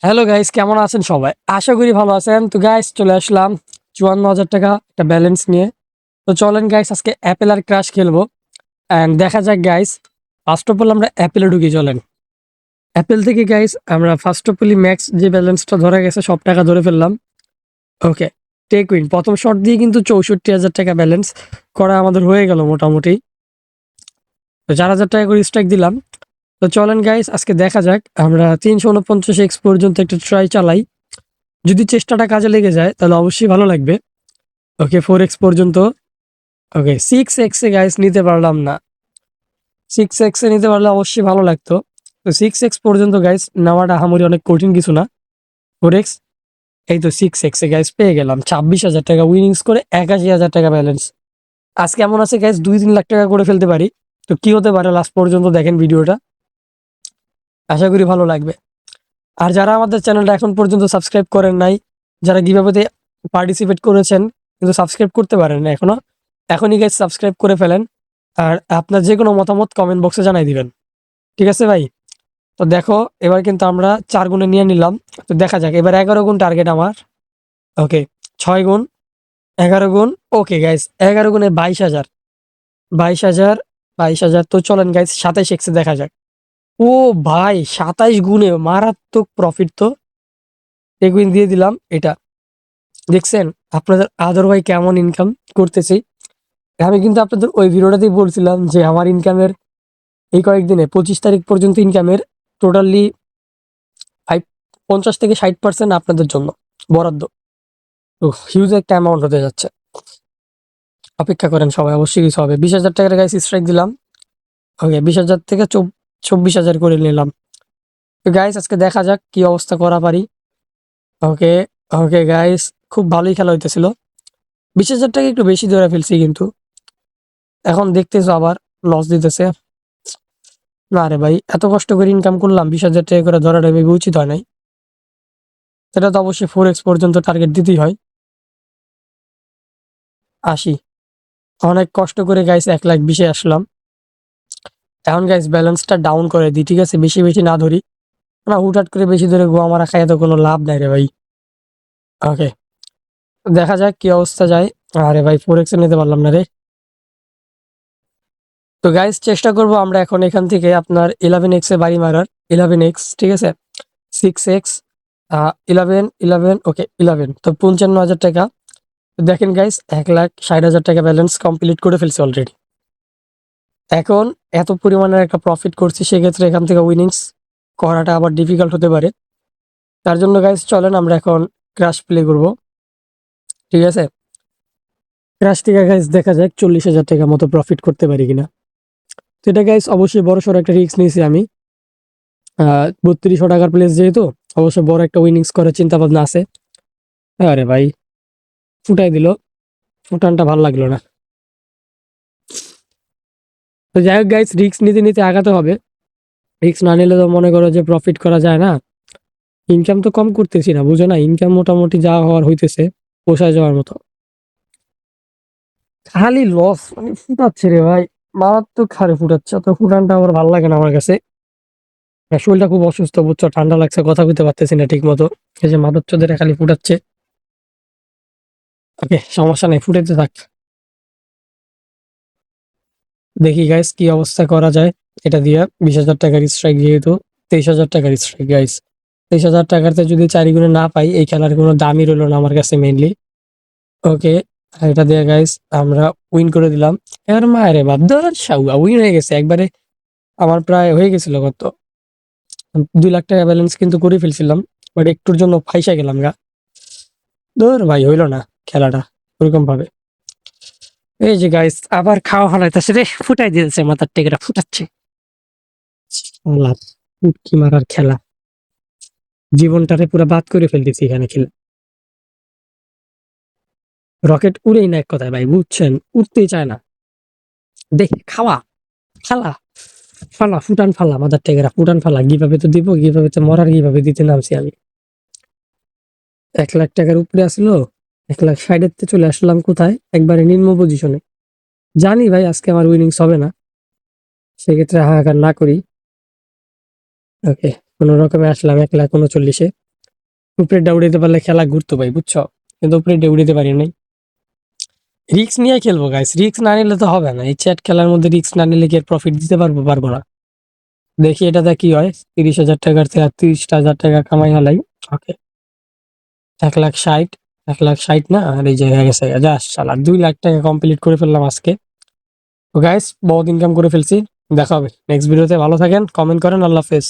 Hello guys, কেমন আছেন সবাই? আশা করি ভালো আছেন। তো গাইস, চলে আসলাম ৫৪,০০০ টাকা একটা ব্যালেন্স নিয়ে। তো চলেন গাইস, আজকে অ্যাপেল আর ক্রাশ খেলবো। অ্যান্ড দেখা যাক গাইস। ফার্স্ট অফ অল আমরা অ্যাপেলে ঢুকি, চলেন। অ্যাপেল থেকে গাইস আমরা ফার্স্ট অফ অলি ম্যাক্স যে ব্যালেন্সটা ধরা গেছে সব টাকা ধরে ফেললাম। ওকে, টেক উইন। প্রথম শট দিয়ে কিন্তু ৬৪,০০০ টাকা ব্যালেন্স করা আমাদের হয়ে গেল মোটামুটি। তো ৪,০০০ টাকা করে স্ট্রাইক দিলাম। তো চলেন গাইস, আজকে দেখা যাক। আমরা ৩৪৯ পর্যন্ত একটা ট্রাই চালাই। যদি চেষ্টাটা কাজে লেগে যায় তাহলে অবশ্যই ভালো লাগবে। ওকে, 4x পর্যন্ত। ওকে, 6x এ গাইস নিতে পারলাম না। 6x এ নিতে পারলে অবশ্যই ভালো লাগতো। তো 6x পর্যন্ত গাইস নেওয়াটা আহামরি অনেক কঠিন কিছু না। 4x, এই তো 6x এ গাইস পেয়ে গেলাম ২৬,০০০ টাকা উইনিংস করে ৮১,০০০ টাকা ব্যালেন্স। আজকে এমন আছে গাইস ২-৩ লাখ টাকা করে ফেলতে পারি। তো কি হতে পারে লাস্ট পর্যন্ত দেখেন ভিডিওটা, আশা করি ভালো লাগবে। আর যারা আমাদের চ্যানেলটা এখন পর্যন্ত সাবস্ক্রাইব করেন নাই, যারা গিভঅ্যাওয়েতে পার্টিসিপেট করেছেন কিন্তু সাবস্ক্রাইব করতে পারেন না এখনো, এখনই গাইস সাবস্ক্রাইব করে ফেলেন। আর আপনার যে কোনো মতামত কমেন্ট বক্সে জানাই দিবেন। ঠিক আছে ভাই? তো দেখো, এবার কিন্তু আমরা ৪ গুণে নিয়ে নিলাম। তো দেখা যাক, এবার ১১ গুণ টার্গেট আমার। ওকে, ৬ গুণ, ১১ গুণ। ওকে গাইস, ১১ গুণে ২২,০০০, ২২,০০০, ২২,০০০। তো চলেন গাইস ২৭x এ দেখা যাক। ও ভাই, ২৭ গুণে মারাত্মক প্রফিট তো। এগুইন দিয়ে দিলাম এটা। দেখছেন আপনাদের আদর ভাই কেমন ইনকাম করতেছি। আমি কিন্তু আপনাদের ওই ভিডিওটাতেই বলছিলাম যে আমার ইনকামের এই কয়েকদিনে ২৫ তারিখ পর্যন্ত ইনকামের টোটালি ৫০ থেকে ৬০% আপনাদের জন্য বরাদ্দ। তো হিউজ একটা অ্যামাউন্ট হতে যাচ্ছে। অপেক্ষা করেন সবাই, অবশ্যই কিছু হবে। ২০,০০০ টাকার গাইস স্ট্রাইক দিলাম। ওকে, ২০,০০০ থেকে ২৪,০০০ করে নিলাম। তো গাইস আজকে দেখা যাক কি অবস্থা করা পারি। ওকে, ওকে গাইস, খুব ভালোই খেলা হইতেছিল। ২০,০০০ টাকা একটু বেশি ধরে ফেলছি কিন্তু এখন দেখতেছো আবার লস দিতেছে। না রে ভাই, এত কষ্ট করে ইনকাম করলাম, ২০,০০০ টাকা করে ধরাটা ভেবে উচিত হয় নাই। সেটা তো অবশ্যই 4x পর্যন্ত টার্গেট দিতেই হয়। ৮০, অনেক কষ্ট করে গাইস ১,২০,০০০ আসলাম। এখন গাইস ব্যালেন্সটা ডাউন করে দিই, ঠিক আছে? বেশি বেশি না ধরি না, হুটহাট করে বেশি ধরে গোয়া মারা খাই তো কোনো লাভ নাই রে ভাই। ওকে, দেখা যাক কি অবস্থা যায়। আরে ভাই, 4x এ নিতে পারলাম না রে। তো গাইস চেষ্টা করব আমরা এখন এখান থেকে আপনার 11x এ বাড়ি মারার। 11x, ঠিক আছে? 6x, 11, 11, ওকে 11। তো ৫৫,০০০ টাকা। তো দেখেন গাইস, ১,৬০,০০০ টাকা ব্যালেন্স কমপ্লিট করে ফেলছি অলরেডি। এখন এত পরিমাণের একটা প্রফিট করছি, সেক্ষেত্রে এখান থেকে উইনিংস করাটা আবার ডিফিকাল্ট হতে পারে। তার জন্য গাইস চলেন আমরা এখন ক্রাশ প্লে করব। ঠিক আছে? ক্রাশ থেকে গাইস দেখা যাক ৪০,০০০ টাকা মতো প্রফিট করতে পারি কিনা। তো এটা গাইস অবশ্যই বড়সড় একটা রিস্ক নিয়েছি আমি। ৩২০০ টাকার প্লেস যেহেতু, অবশ্যই বড় একটা উইনিংস করার চিন্তা ভাবনা আছে। আরে ভাই, ফুটাই দিল। ফুটানটা ভালো লাগলো না। তো যাই হোক গাইস, রিস্ক নিতে নিতে আগাতে হবে। রিস্ক না নিলে তো মনে করো যে প্রফিট করা যায় না। ইনকাম তো কম করতেছি না, বুঝো না? ইনকাম মোটামুটি যা হওয়ার হইতেছে, পোষায় যাওয়ার মতো। খালি লস, মানে ফুটাচ্ছে রে ভাই, মারাত্মক হারে ফুটাচ্ছে। তো ফুটানটা আমার ভালো লাগে না আমার কাছে। আর শরীরটা খুব অসুস্থ, বুঝছো? ঠান্ডা লাগছে, কথা বলতে পারতেছি না ঠিক মতো। এই যে মাদচ্চদের খালি ফুটাচ্ছে। ওকে, সমস্যা নেই, ফুটাইতে থাক। দেখি গাইস কি অবস্থা করা যায় এটা দিয়ে। ২০,০০০ টাকার স্ট্রাইক যেহেতু, ২৩,০০০ টাকার স্ট্রাইক গাইস। ২৩,০০০ টাকাতে যদি ৪ গুণে না পাই, এই খেলার কোনো দামই রইল না আমার কাছে মেইনলি। ওকে, এটা দিয়ে গাইস আমরা উইন করে দিলাম। এর মায়েরে বাপ, ধর শাউয়া উইন হয়ে গেছে একবারে। আমার প্রায় হয়ে গেছিল কত, ২ লাখ টাকা ব্যালেন্স কিন্তু করে ফেলছিলাম। বাট একটুর জন্য ফাইসা গেলাম গা। ধর ভাই, হইল না খেলাটা ওরকম ভাবে। এই যে গাইস আবার খাওয়া হালাইতেছে রে, ফুটাই দিয়েছে, মাথার টেকেরা ফুটাচ্ছে। লাভ, উটকি মারার খেলা। জীবনটারে পুরো বাদ করে ফেলতেছি এখানে খেলে। রকেট উড়েই না এক কথায় ভাই, বুঝছেন? উঠতেই চায় না। দেখি খাওয়া, ফালা, ফালা, ফুটান ফালা, মাদার টেকেরা ফুটান ফালা। কিভাবে তো দিব, কিভাবে তো মরার, কিভাবে দিতে নামছি আমি। ১,০০,০০০ টাকার উপরে আসলো, ১,৬০,০০০ চলে আসলাম কোথায়, একবারে নিম্ন পজিশনে। জানি ভাই আজকে আমার উইনিংস হবে না, সেক্ষেত্রে হাহাকার না করি। ওকে, কোনো রকমে আসলাম ১,৩৯,০০০-এ। উপরেরটা উড়াইতে পারলে খেলা ঘুরতো ভাই, বুঝছো? কিন্তু উপরেরটা উড়াইতে পারি নাই। রিস্ক নিয়ে খেলবো গাইস, রিস্ক না নিলে তো হবে না। এই চ্যাট খেলার মধ্যে রিস্ক না নিলে কি প্রফিট দিতে পারবো না। দেখি এটাতে কি হয়। 30,000 টাকার থেকে 30,000 টাকা কামাই হলাই। ওকে, 1,60,000, 1,60,000 না, আর এই যে হয়ে গেছে যা শালা 2 লাখ টাকা কমপ্লিট করে ফেললাম আজকে। তো গাইস বহুত ইনকাম করে ফেলছি। দেখা হবে নেক্সট ভিডিওতে। ভালো থাকেন, কমেন্ট করেন। আল্লাহ হাফেজ।